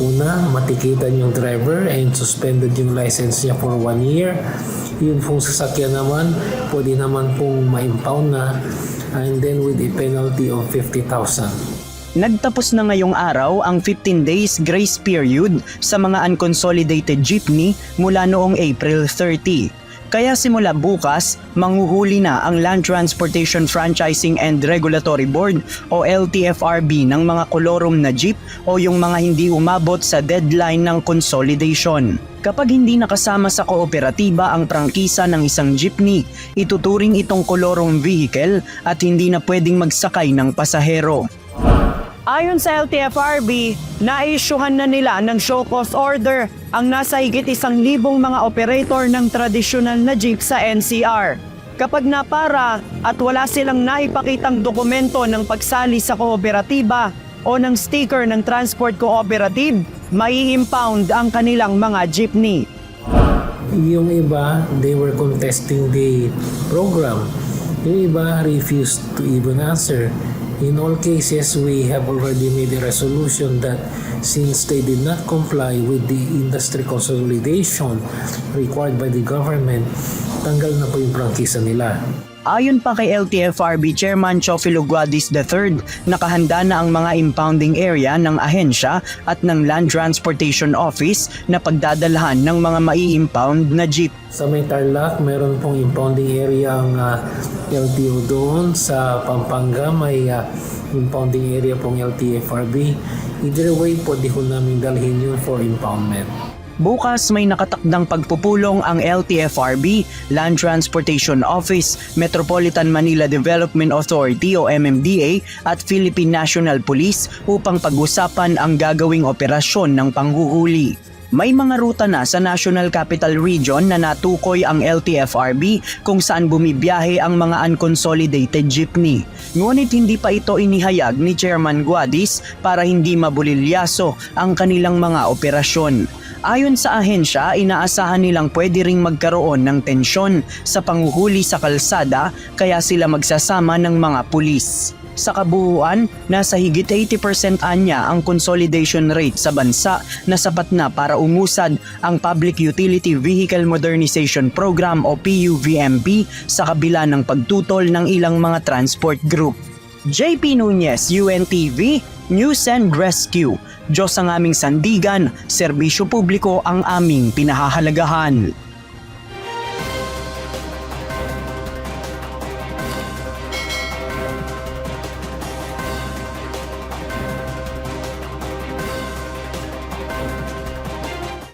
Una, matikitan yung driver and suspended yung license niya for 1 year. Yung pong sasakyan naman, pwede naman pong ma-impound na, and then with a penalty of 50,000. Nagtapos na ngayong araw ang 15 days grace period sa mga unconsolidated jeepney mula noong April 30. Kaya simula bukas, manghuhuli na ang Land Transportation Franchising and Regulatory Board o LTFRB ng mga kolorum na jeep o yung mga hindi umabot sa deadline ng consolidation. Kapag hindi nakasama sa kooperatiba ang prangkisa ng isang jeepney, ituturing itong kolorong vehicle at hindi na pwedeng magsakay ng pasahero. Ayon sa LTFRB, naisyuhan na nila ng show cause order ang nasa higit 1,000 mga operator ng tradisyonal na jeep sa NCR. Kapag napara at wala silang naipakitang dokumento ng pagsali sa kooperatiba o ng sticker ng transport cooperative, mai-impound ang kanilang mga jeepney. Yung iba, they were contesting the program. Yung iba refused to even answer. In all cases, we have already made a resolution that since they did not comply with the industry consolidation required by the government, tanggal na po yung prangkisa nila. Ayon pa kay LTFRB Chairman Chofilo Guadis III, nakahanda na ang mga impounding area ng ahensya at ng Land Transportation Office na pagdadalhan ng mga mai-impound na jeep. Sa may Tarlac, meron pong impounding area ang LTO doon. Sa Pampanga, may impounding area pong LTFRB. Either way, pwede ko namin dalhin yun for impoundment. Bukas may nakatakdang pagpupulong ang LTFRB, Land Transportation Office, Metropolitan Manila Development Authority o MMDA at Philippine National Police upang pag-usapan ang gagawing operasyon ng panghuhuli. May mga ruta na sa National Capital Region na natukoy ang LTFRB kung saan bumibiyahe ang mga unconsolidated jeepney. Ngunit hindi pa ito inihayag ni Chairman Guadis para hindi mabulilyaso ang kanilang mga operasyon. Ayon sa ahensya, inaasahan nilang pwede ring magkaroon ng tensyon sa panghuhuli sa kalsada kaya sila magsasama ng mga pulis. Sa kabuuan, nasa higit 80% anya ang consolidation rate sa bansa na sapat na para umusad ang Public Utility Vehicle Modernization Program o PUVMP sa kabila ng pagtutol ng ilang mga transport group. JP Nunez, UNTV, News and Rescue. Diyos ang aming sandigan, serbisyo publiko ang aming pinahahalagahan.